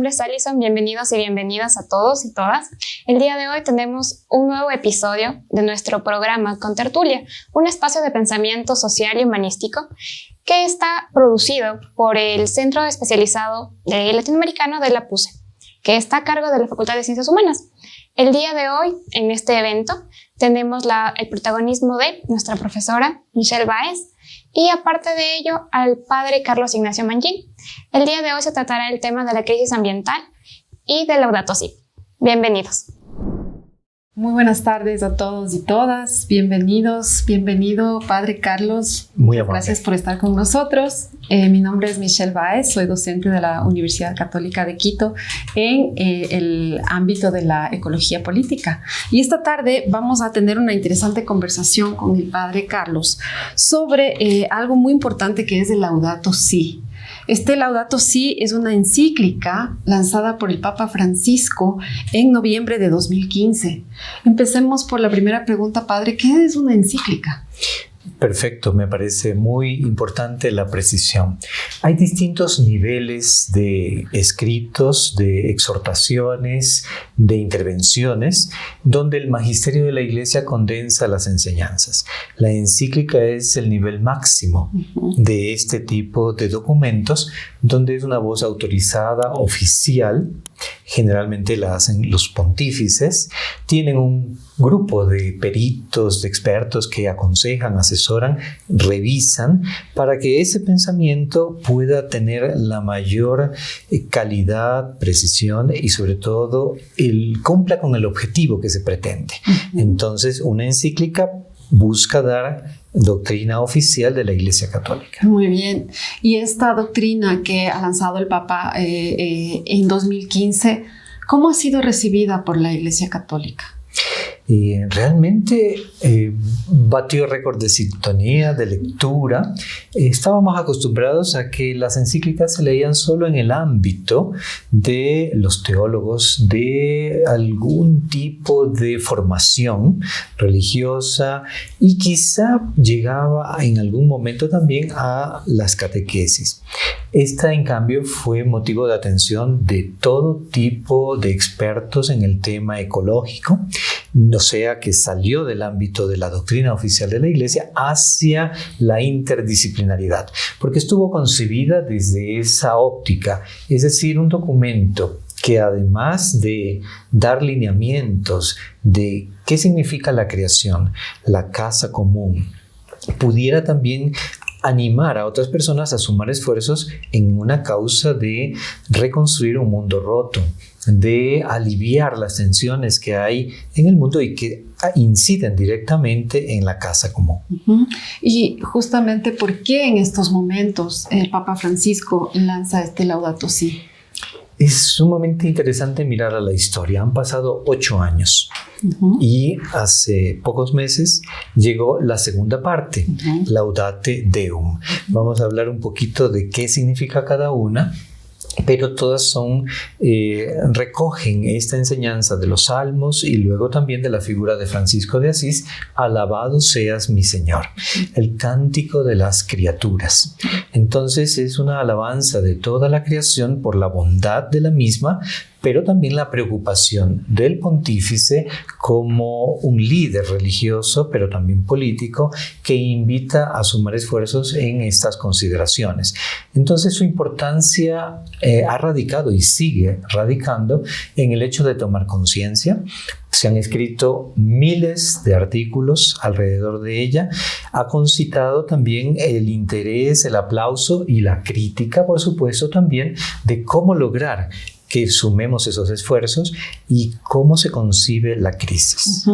nombre es Alison, bienvenidos y bienvenidas a todos y todas. El día de hoy tenemos un nuevo episodio de nuestro programa Contertulia, un espacio de pensamiento social y humanístico que está producido por el Centro Especializado Latinoamericano de la PUCE, que está a cargo de la Facultad de Ciencias Humanas. El día de hoy, en este evento, tenemos el protagonismo de nuestra profesora Michelle Báez y, aparte de ello, al padre Carlos Ignacio Mangin. El día de hoy se tratará el tema de la crisis ambiental y de Laudato Si. Bienvenidos. Muy buenas tardes a todos y todas. Bienvenidos, bienvenido, Padre Carlos. Muy amable. Gracias por estar con nosotros. Mi nombre es Michelle Báez, soy docente de la Universidad Católica de Quito en el ámbito de la ecología política. Y esta tarde vamos a tener una interesante conversación con el Padre Carlos sobre algo muy importante que es el Laudato Si. Este Laudato Si es una encíclica lanzada por el Papa Francisco en noviembre de 2015. Empecemos por la primera pregunta, Padre. ¿Qué es una encíclica? Perfecto, me parece muy importante la precisión. Hay distintos niveles de escritos, de exhortaciones, de intervenciones, donde el magisterio de la Iglesia condensa las enseñanzas. La encíclica es el nivel máximo de este tipo de documentos, donde es una voz autorizada, oficial. Generalmente la hacen los pontífices. Tienen un grupo de peritos, de expertos que aconsejan, asesoran, revisan para que ese pensamiento pueda tener la mayor calidad, precisión y sobre todo cumpla con el objetivo que se pretende. Entonces, una encíclica busca dar doctrina oficial de la Iglesia Católica. Muy bien. Y esta doctrina que ha lanzado el Papa en 2015, ¿cómo ha sido recibida por la Iglesia Católica? Realmente batió récord de sintonía, de lectura. Estábamos acostumbrados a que las encíclicas se leían solo en el ámbito de los teólogos, de algún tipo de formación religiosa y quizá llegaba en algún momento también a las catequesis. Esta, en cambio, fue motivo de atención de todo tipo de expertos en el tema ecológico, o sea que salió del ámbito de la doctrina oficial de la Iglesia hacia la interdisciplinaridad, porque estuvo concebida desde esa óptica, es decir, un documento que además de dar lineamientos de qué significa la creación, la casa común, pudiera también animar a otras personas a sumar esfuerzos en una causa de reconstruir un mundo roto, de aliviar las tensiones que hay en el mundo y que inciden directamente en la casa común. Y justamente, ¿por qué en estos momentos el Papa Francisco lanza este Laudato Si? Es sumamente interesante mirar a la historia. Han pasado 8 años y hace pocos meses llegó la segunda parte, Laudate Deum. Vamos a hablar un poquito de qué significa cada una, pero todas recogen esta enseñanza de los salmos y luego también de la figura de Francisco de Asís, alabado seas mi Señor, el cántico de las criaturas. Entonces es una alabanza de toda la creación por la bondad de la misma, pero también la preocupación del pontífice como un líder religioso, pero también político, que invita a sumar esfuerzos en estas consideraciones. Entonces su importancia ha radicado y sigue radicando en el hecho de tomar conciencia. Se han escrito miles de artículos alrededor de ella. Ha concitado también el interés, el aplauso y la crítica, por supuesto, también de cómo lograr que sumemos esos esfuerzos y cómo se concibe la crisis.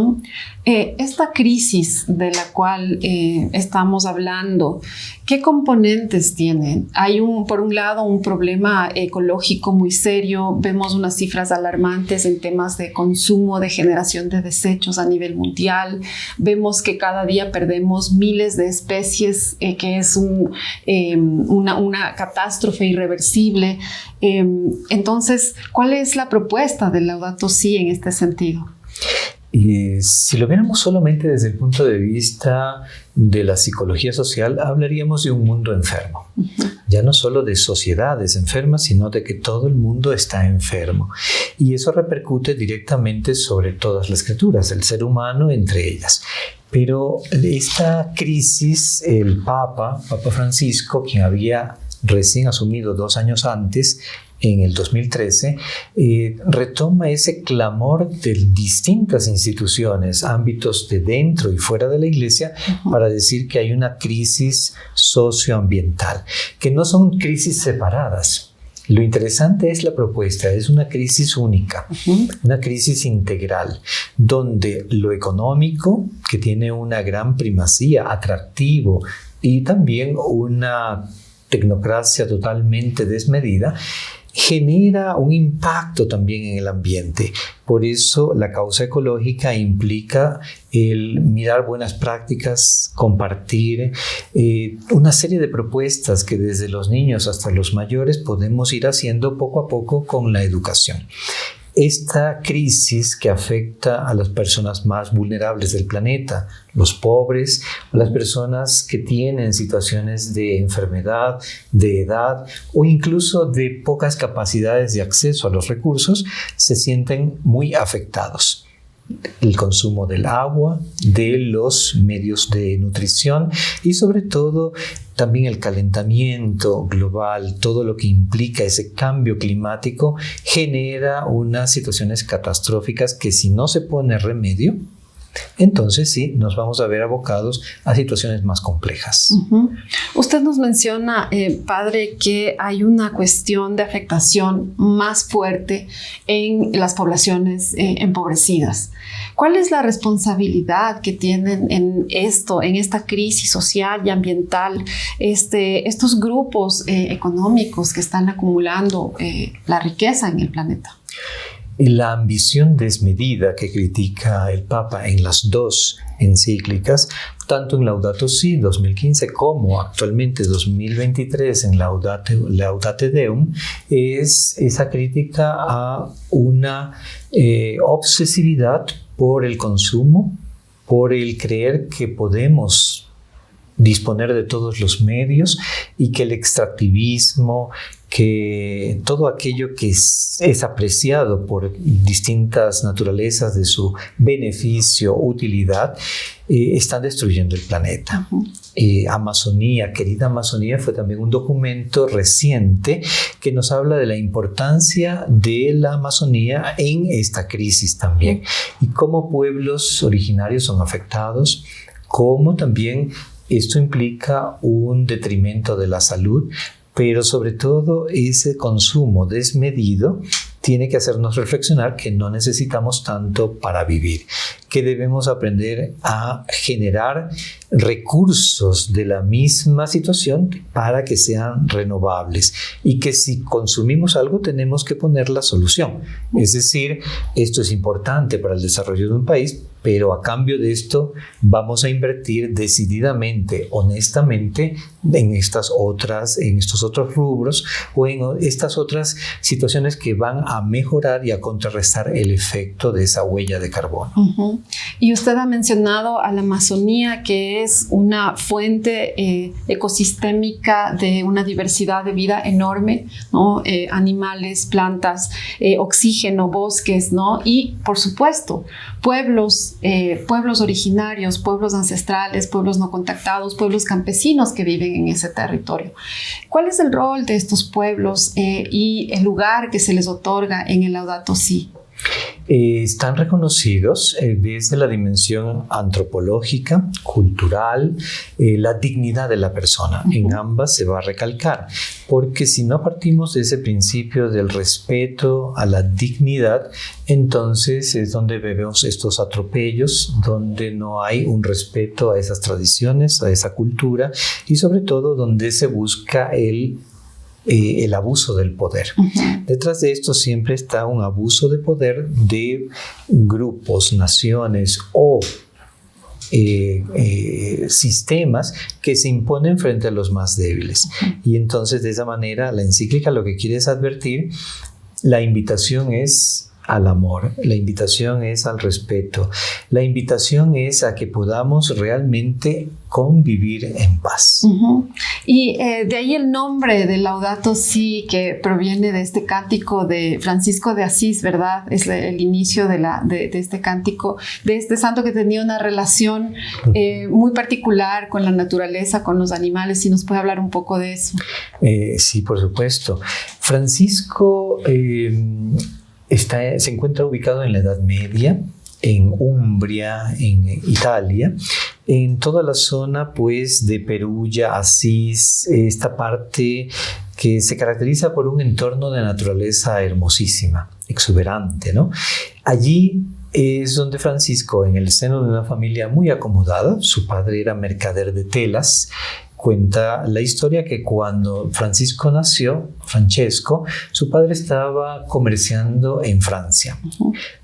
Esta crisis de la cual estamos hablando, ¿qué componentes tiene? Hay por un lado un problema ecológico muy serio. Vemos unas cifras alarmantes en temas de consumo, de generación de desechos a nivel mundial. Vemos que cada día perdemos miles de especies, que es una catástrofe irreversible. Entonces, ¿cuál es la propuesta del Laudato Si en este sentido? Y si lo viéramos solamente desde el punto de vista de la psicología social, hablaríamos de un mundo enfermo. Ya no solo de sociedades enfermas, sino de que todo el mundo está enfermo. Y eso repercute directamente sobre todas las criaturas, el ser humano entre ellas. Pero esta crisis, el Papa Francisco, quien había recién asumido 2 años antes, en el 2013, retoma ese clamor de distintas instituciones, ámbitos de dentro y fuera de la Iglesia, para decir que hay una crisis socioambiental, que no son crisis separadas. Lo interesante es la propuesta, es una crisis única, una crisis integral, donde lo económico, que tiene una gran primacía, atractivo, y también una tecnocracia totalmente desmedida, genera un impacto también en el ambiente. Por eso la causa ecológica implica el mirar buenas prácticas, compartir una serie de propuestas que desde los niños hasta los mayores podemos ir haciendo poco a poco con la educación. Esta crisis que afecta a las personas más vulnerables del planeta, los pobres, las personas que tienen situaciones de enfermedad, de edad o incluso de pocas capacidades de acceso a los recursos, se sienten muy afectados. El consumo del agua, de los medios de nutrición y sobre todo también el calentamiento global, todo lo que implica ese cambio climático, genera unas situaciones catastróficas que si no se pone remedio, entonces sí, nos vamos a ver abocados a situaciones más complejas. Usted nos menciona, padre, que hay una cuestión de afectación más fuerte en las poblaciones empobrecidas. ¿Cuál es la responsabilidad que tienen en esta crisis social y ambiental, estos grupos económicos que están acumulando la riqueza en el planeta? La ambición desmedida que critica el Papa en las 2 encíclicas, tanto en Laudato Si 2015 como actualmente 2023 en Laudate Deum, es esa crítica a una obsesividad por el consumo, por el creer que podemos disponer de todos los medios y que el extractivismo, que todo aquello que es apreciado por distintas naturalezas de su beneficio, utilidad, están destruyendo el planeta. Amazonía, querida Amazonía, fue también un documento reciente que nos habla de la importancia de la Amazonía en esta crisis también y cómo pueblos originarios son afectados, cómo también esto implica un detrimento de la salud, pero sobre todo ese consumo desmedido tiene que hacernos reflexionar que no necesitamos tanto para vivir, que debemos aprender a generar recursos de la misma situación para que sean renovables y que si consumimos algo tenemos que poner la solución. Es decir, esto es importante para el desarrollo de un país, pero a cambio de esto vamos a invertir decididamente, honestamente, en estos otros rubros o en estas otras situaciones que van a mejorar y a contrarrestar el efecto de esa huella de carbono. Y usted ha mencionado a la Amazonía, que es una fuente ecosistémica de una diversidad de vida enorme, ¿no? Animales, plantas, oxígeno, bosques, ¿no? Y, por supuesto, pueblos originarios, pueblos ancestrales, pueblos no contactados, pueblos campesinos que viven en ese territorio. ¿Cuál es el rol de estos pueblos y el lugar que se les otorga en el Laudato Si? Están reconocidos desde la dimensión antropológica, cultural, la dignidad de la persona. En ambas se va a recalcar, porque si no partimos de ese principio del respeto a la dignidad, entonces es donde vemos estos atropellos, donde no hay un respeto a esas tradiciones, a esa cultura y sobre todo donde se busca el abuso del poder. Detrás de esto siempre está un abuso de poder de grupos, naciones o sistemas que se imponen frente a los más débiles. Y entonces de esa manera la encíclica lo que quiere es advertir, la invitación es al amor, la invitación es al respeto, la invitación es a que podamos realmente convivir en paz. Y de ahí el nombre de Laudato Si, que proviene de este cántico de Francisco de Asís, ¿verdad? Es el inicio de este cántico, de este santo que tenía una relación muy particular con la naturaleza, con los animales. Si nos puede hablar un poco de eso. Sí, por supuesto. Francisco se encuentra ubicado en la Edad Media, en Umbria, en Italia, en toda la zona pues de Perugia, Asís, esta parte que se caracteriza por un entorno de naturaleza hermosísima, exuberante, ¿no? Allí es donde Francisco, en el seno de una familia muy acomodada, su padre era mercader de telas. Cuenta la historia que cuando Francesco nació, su padre estaba comerciando en Francia.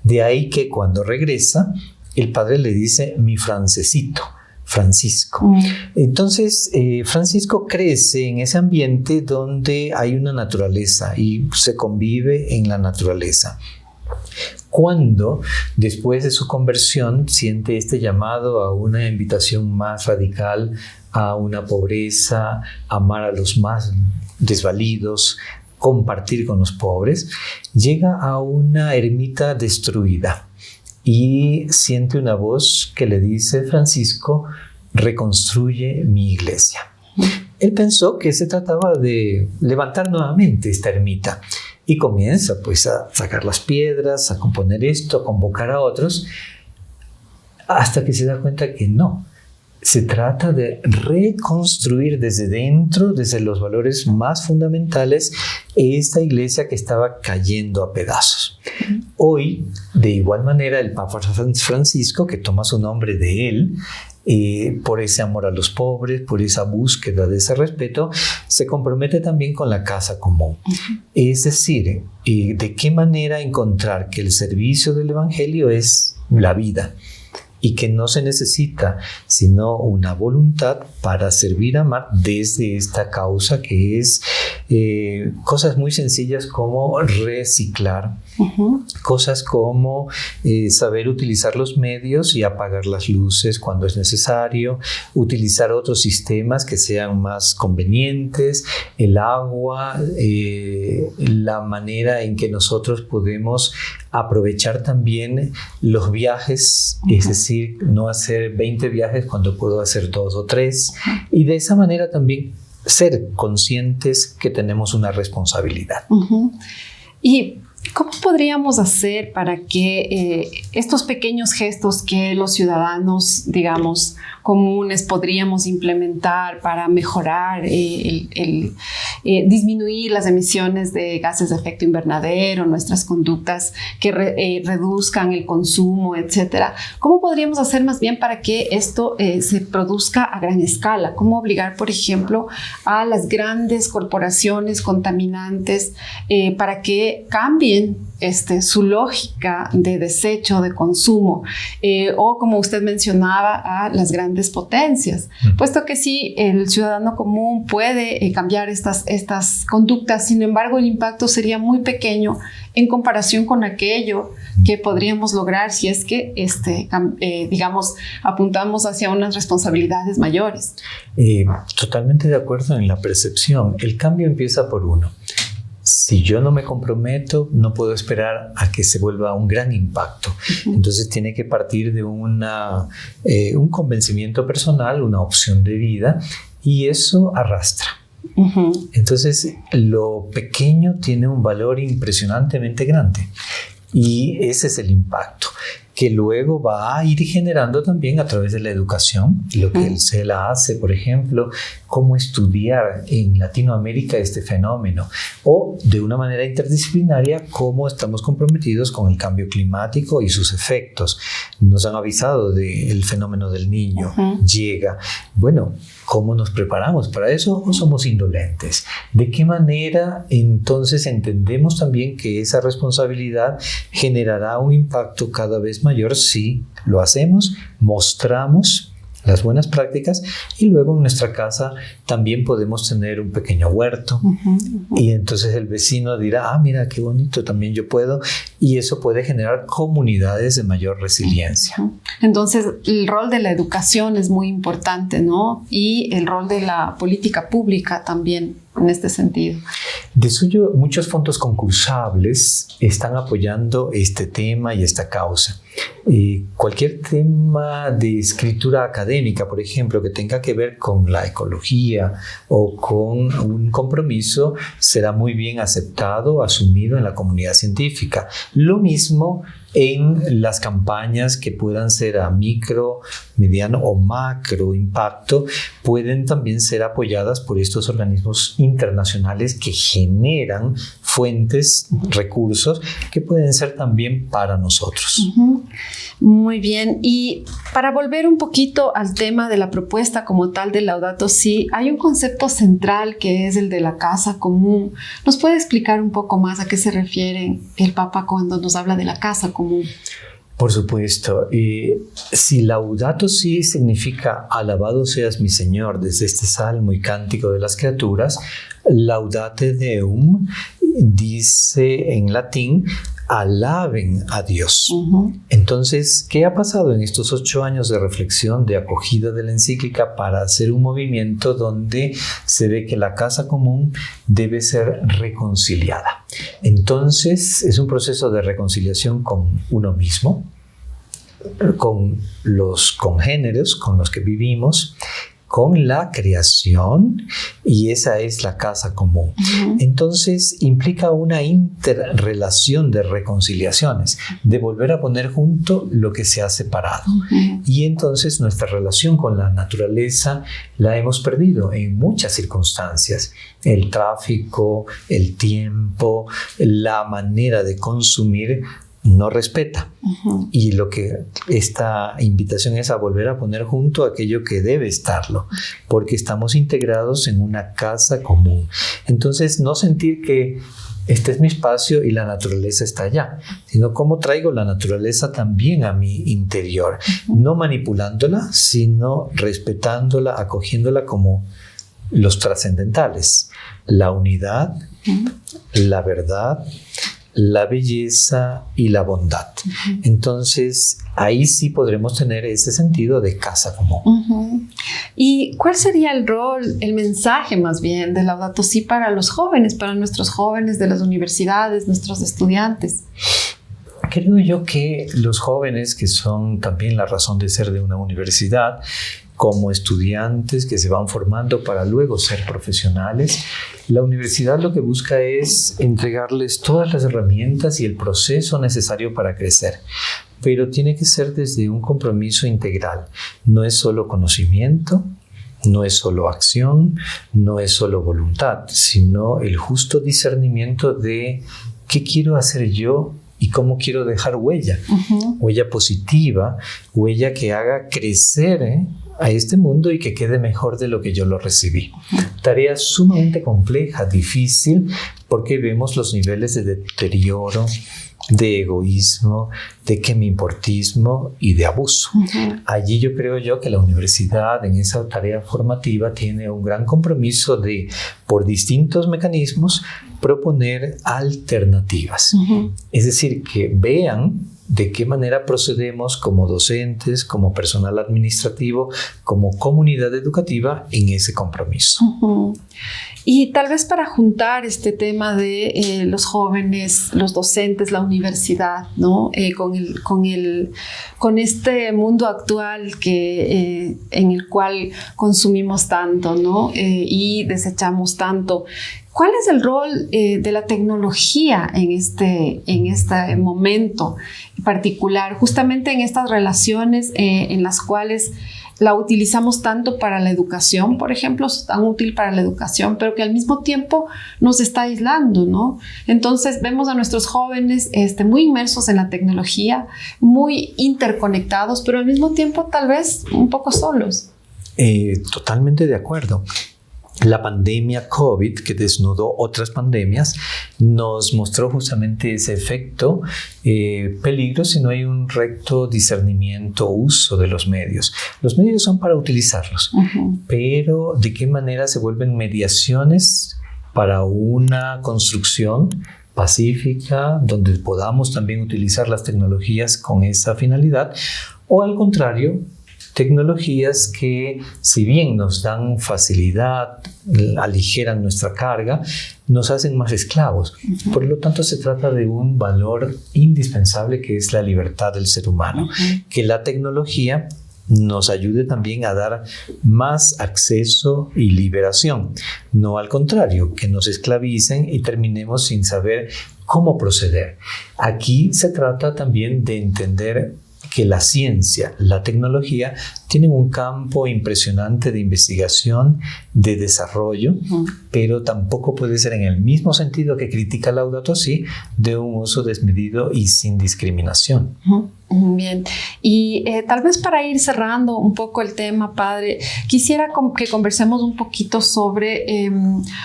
De ahí que cuando regresa, el padre le dice mi francesito, Francisco. Entonces, Francisco crece en ese ambiente donde hay una naturaleza y se convive en la naturaleza. Cuando, después de su conversión, siente este llamado a una invitación más radical, a una pobreza, amar a los más desvalidos, compartir con los pobres, llega a una ermita destruida y siente una voz que le dice: Francisco, reconstruye mi iglesia. Él pensó que se trataba de levantar nuevamente esta ermita y comienza pues a sacar las piedras, a componer esto, a convocar a otros, hasta que se da cuenta que no. Se trata de reconstruir desde dentro, desde los valores más fundamentales, esta iglesia que estaba cayendo a pedazos. Hoy, de igual manera, el Papa Francisco, que toma su nombre de él, por ese amor a los pobres, por esa búsqueda de ese respeto, se compromete también con la casa común. Es decir, de qué manera encontrar que el servicio del Evangelio es la vida y que no se necesita sino una voluntad para servir, amar desde esta causa que es cosas muy sencillas como reciclar, cosas como saber utilizar los medios y apagar las luces cuando es necesario, utilizar otros sistemas que sean más convenientes, el agua, la manera en que nosotros podemos aprovechar también los viajes, es decir, no hacer 20 viajes cuando puedo hacer 2 o 3, y de esa manera también ser conscientes que tenemos una responsabilidad. ¿Y cómo podríamos hacer para que estos pequeños gestos que los ciudadanos, digamos, comunes podríamos implementar para mejorar, disminuir las emisiones de gases de efecto invernadero, nuestras conductas que reduzcan el consumo, etcétera? ¿Cómo podríamos hacer más bien para que esto se produzca a gran escala? ¿Cómo obligar, por ejemplo, a las grandes corporaciones contaminantes para que cambien su lógica de desecho, de consumo, o como usted mencionaba, a las grandes potencias, puesto que sí, el ciudadano común puede cambiar estas conductas, sin embargo el impacto sería muy pequeño en comparación con aquello que podríamos lograr si es que digamos, apuntamos hacia unas responsabilidades mayores. Totalmente de acuerdo en la percepción. El cambio empieza por uno. Si yo no me comprometo, no puedo esperar a que se vuelva un gran impacto. Entonces tiene que partir de un convencimiento personal, una opción de vida, y eso arrastra. Entonces lo pequeño tiene un valor impresionantemente grande y ese es el impacto que luego va a ir generando también a través de la educación, lo que el CELA hace, por ejemplo, cómo estudiar en Latinoamérica este fenómeno, o de una manera interdisciplinaria, cómo estamos comprometidos con el cambio climático y sus efectos. Nos han avisado del fenómeno del Niño, llega. Bueno, ¿cómo nos preparamos para eso o somos indolentes? ¿De qué manera entonces entendemos también que esa responsabilidad generará un impacto cada vez mayor si lo hacemos, mostramos las buenas prácticas, y luego en nuestra casa también podemos tener un pequeño huerto y entonces el vecino dirá, mira qué bonito, también yo puedo, y eso puede generar comunidades de mayor resiliencia. Entonces el rol de la educación es muy importante, ¿no? Y el rol de la política pública también en este sentido. De suyo, muchos fondos concursables están apoyando este tema y esta causa. Cualquier tema de escritura académica, por ejemplo, que tenga que ver con la ecología o con un compromiso, será muy bien aceptado, asumido en la comunidad científica. Lo mismo en las campañas que puedan ser a micro, mediano o macro impacto, pueden también ser apoyadas por estos organismos internacionales que generan fuentes, recursos que pueden ser también para nosotros. Muy bien, y para volver un poquito al tema de la propuesta como tal de Laudato Si, hay un concepto central que es el de la casa común. ¿Nos puede explicar un poco más a qué se refiere el Papa cuando nos habla de la casa común? Por supuesto, si Laudato Si significa alabado seas mi Señor desde este salmo y cántico de las criaturas, Laudate Deum dice en latín, alaben a Dios. Entonces, ¿qué ha pasado en estos 8 años de reflexión, de acogida de la encíclica para hacer un movimiento donde se ve que la casa común debe ser reconciliada? Entonces, es un proceso de reconciliación con uno mismo, con los congéneres con los que vivimos, con la creación, y esa es la casa común. Entonces implica una interrelación de reconciliaciones, de volver a poner junto lo que se ha separado. Y entonces nuestra relación con la naturaleza la hemos perdido en muchas circunstancias. El tráfico, el tiempo, la manera de consumir no respeta. Y lo que esta invitación es a volver a poner junto aquello que debe estarlo, porque estamos integrados en una casa común. Entonces, no sentir que este es mi espacio y la naturaleza está allá, sino cómo traigo la naturaleza también a mi interior, no manipulándola, sino respetándola, acogiéndola como los trascendentales, la unidad, la verdad, la belleza y la bondad. Entonces, ahí sí podremos tener ese sentido de casa común. ¿Y cuál sería el rol, el mensaje más bien de Laudato Si para los jóvenes, para nuestros jóvenes de las universidades, nuestros estudiantes? Creo yo que los jóvenes, que son también la razón de ser de una universidad, como estudiantes que se van formando para luego ser profesionales, la universidad lo que busca es entregarles todas las herramientas y el proceso necesario para crecer. Pero tiene que ser desde un compromiso integral. No es solo conocimiento, no es solo acción, no es solo voluntad, sino el justo discernimiento de qué quiero hacer yo y cómo quiero dejar huella. Huella positiva, huella que haga crecer a este mundo y que quede mejor de lo que yo lo recibí. Tarea sumamente compleja, difícil, porque vemos los niveles de deterioro, de egoísmo, de quemimportismo y de abuso. Allí yo creo yo que la universidad en esa tarea formativa tiene un gran compromiso de, por distintos mecanismos, proponer alternativas. Es decir, que vean de qué manera procedemos como docentes, como personal administrativo, como comunidad educativa en ese compromiso. Y tal vez para juntar este tema de los jóvenes, los docentes, la universidad, ¿no? Con este mundo actual en el cual consumimos tanto, ¿no? Y desechamos tanto. ¿Cuál es el rol de la tecnología en este momento particular, justamente en estas relaciones en las cuales la utilizamos tanto para la educación, por ejemplo, es tan útil para la educación, pero que al mismo tiempo nos está aislando, ¿no? Entonces vemos a nuestros jóvenes muy inmersos en la tecnología, muy interconectados, pero al mismo tiempo tal vez un poco solos. Totalmente de acuerdo. La pandemia COVID, que desnudó otras pandemias, nos mostró justamente ese efecto peligro si no hay un recto discernimiento o uso de los medios. Los medios son para utilizarlos, pero ¿de qué manera se vuelven mediaciones para una construcción pacífica, donde podamos también utilizar las tecnologías con esa finalidad? O al contrario, tecnologías que, si bien nos dan facilidad, aligeran nuestra carga, nos hacen más esclavos. Por lo tanto, se trata de un valor indispensable que es la libertad del ser humano. Que la tecnología nos ayude también a dar más acceso y liberación. No al contrario, que nos esclavicen y terminemos sin saber cómo proceder. Aquí se trata también de entender que la ciencia, la tecnología, tienen un campo impresionante de investigación, de desarrollo, pero tampoco puede ser en el mismo sentido que critica Laudato Si, de un uso desmedido y sin discriminación. Bien, y tal vez para ir cerrando un poco el tema, padre, quisiera que conversemos un poquito sobre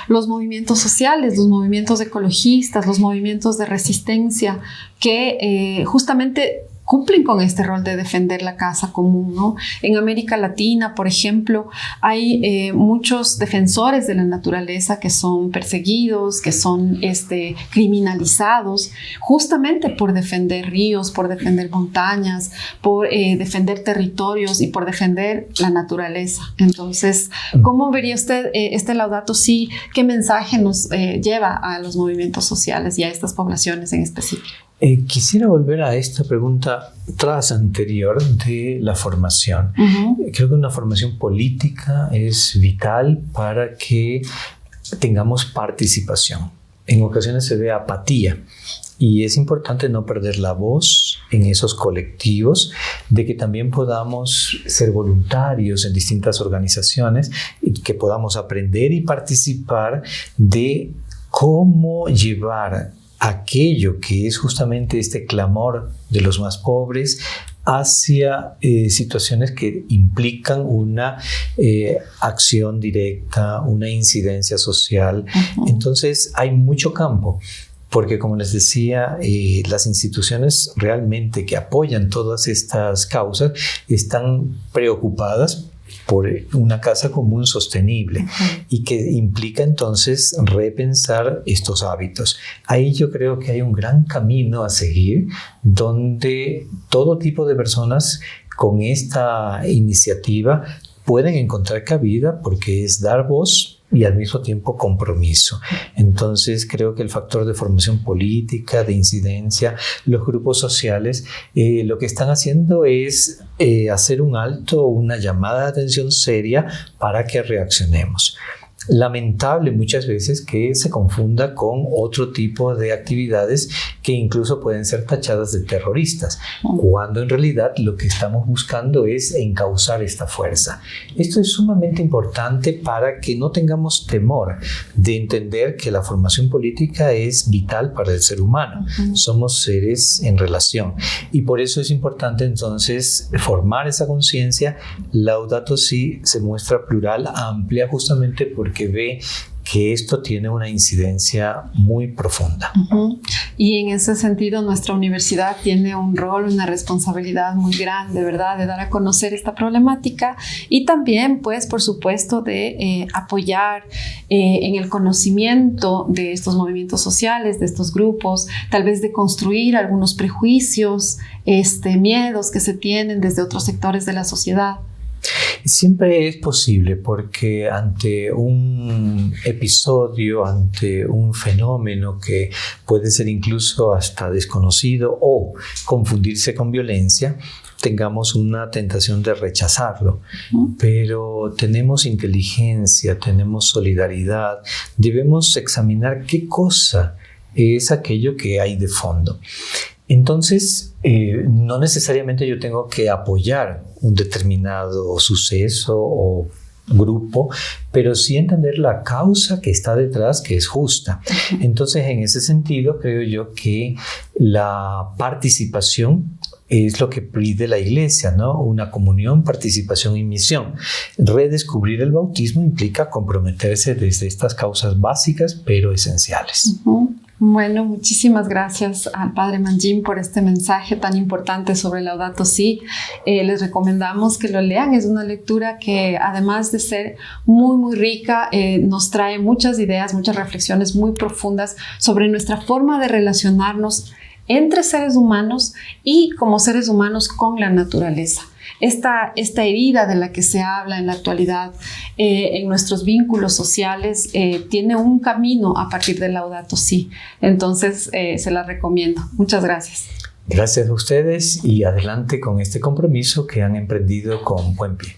los movimientos sociales, los movimientos ecologistas, los movimientos de resistencia que justamente cumplen con este rol de defender la casa común, ¿no? En América Latina, por ejemplo, hay muchos defensores de la naturaleza que son perseguidos, que son criminalizados, justamente por defender ríos, por defender montañas, por defender territorios y por defender la naturaleza. Entonces, ¿cómo vería usted este Laudato Si? ¿Qué mensaje nos lleva a los movimientos sociales y a estas poblaciones en específico? Quisiera volver a esta pregunta anterior de la formación. Creo que una formación política es vital para que tengamos participación. En ocasiones se ve apatía y es importante no perder la voz en esos colectivos, de que también podamos ser voluntarios en distintas organizaciones y que podamos aprender y participar de cómo llevar aquello que es justamente este clamor de los más pobres hacia situaciones que implican una acción directa, una incidencia social. Entonces hay mucho campo, porque como les decía, las instituciones realmente que apoyan todas estas causas están preocupadas por una casa común sostenible y que implica entonces repensar estos hábitos. Ahí yo creo que hay un gran camino a seguir, donde todo tipo de personas con esta iniciativa pueden encontrar cabida, porque es dar voz y al mismo tiempo compromiso. Entonces creo que el factor de formación política, de incidencia, los grupos sociales, lo que están haciendo es hacer un alto, una llamada de atención seria para que reaccionemos. Lamentable muchas veces que se confunda con otro tipo de actividades que incluso pueden ser tachadas de terroristas, cuando en realidad lo que estamos buscando es encauzar esta fuerza. Esto es sumamente importante para que no tengamos temor de entender que la formación política es vital para el ser humano. Somos seres en relación y por eso es importante entonces formar esa conciencia. Laudato Si se muestra plural, amplia, justamente porque ve que esto tiene una incidencia muy profunda. Y en ese sentido nuestra universidad tiene un rol, una responsabilidad muy grande, ¿verdad?, de dar a conocer esta problemática y también, pues, por supuesto, de apoyar en el conocimiento de estos movimientos sociales, de estos grupos, tal vez de construir algunos prejuicios, miedos que se tienen desde otros sectores de la sociedad. Siempre es posible, porque ante un episodio, ante un fenómeno que puede ser incluso hasta desconocido o confundirse con violencia, tengamos una tentación de rechazarlo. Pero tenemos inteligencia, tenemos solidaridad, debemos examinar qué cosa es aquello que hay de fondo. Entonces, no necesariamente yo tengo que apoyar un determinado suceso o grupo, pero sí entender la causa que está detrás, que es justa. Entonces, en ese sentido, creo yo que la participación es lo que pide la Iglesia, ¿no? Una comunión, participación y misión. Redescubrir el bautismo implica comprometerse desde estas causas básicas pero esenciales. Bueno, muchísimas gracias al Padre Manjin por este mensaje tan importante sobre Laudato Si. Les recomendamos que lo lean. Es una lectura que, además de ser muy, muy rica, nos trae muchas ideas, muchas reflexiones muy profundas sobre nuestra forma de relacionarnos entre seres humanos y como seres humanos con la naturaleza. Esta herida de la que se habla en la actualidad en nuestros vínculos sociales tiene un camino a partir del Laudato Si. Entonces, se la recomiendo. Muchas gracias. Gracias a ustedes y adelante con este compromiso que han emprendido con buen pie.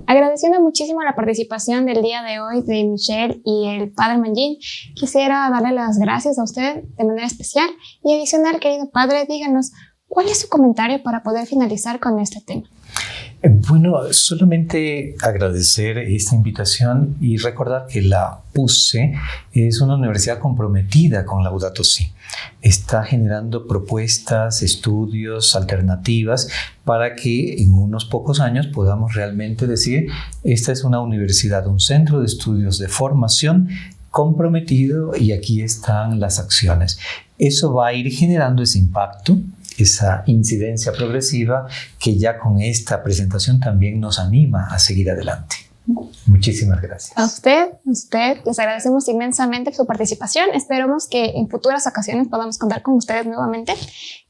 Agradeciendo muchísimo la participación del día de hoy de Michelle y el Padre Manjin, quisiera darle las gracias a usted de manera especial y adicional, querido Padre, díganos, ¿cuál es su comentario para poder finalizar con este tema? Bueno, solamente agradecer esta invitación y recordar que la PUCE es una universidad comprometida con Laudato Si. Está generando propuestas, estudios, alternativas para que en unos pocos años podamos realmente decir esta es una universidad, un centro de estudios de formación comprometido y aquí están las acciones. Eso va a ir generando ese impacto, esa incidencia progresiva que ya con esta presentación también nos anima a seguir adelante. Muchísimas gracias. A usted, les agradecemos inmensamente su participación. Esperamos que en futuras ocasiones podamos contar con ustedes nuevamente.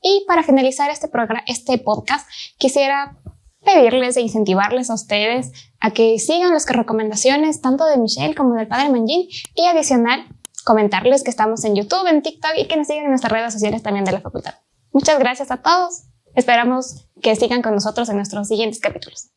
Y para finalizar este podcast, quisiera pedirles e incentivarles a ustedes a que sigan las recomendaciones tanto de Michelle como del Padre Manjin y adicional, comentarles que estamos en YouTube, en TikTok y que nos sigan en nuestras redes sociales también de la facultad. Muchas gracias a todos. Esperamos que sigan con nosotros en nuestros siguientes capítulos.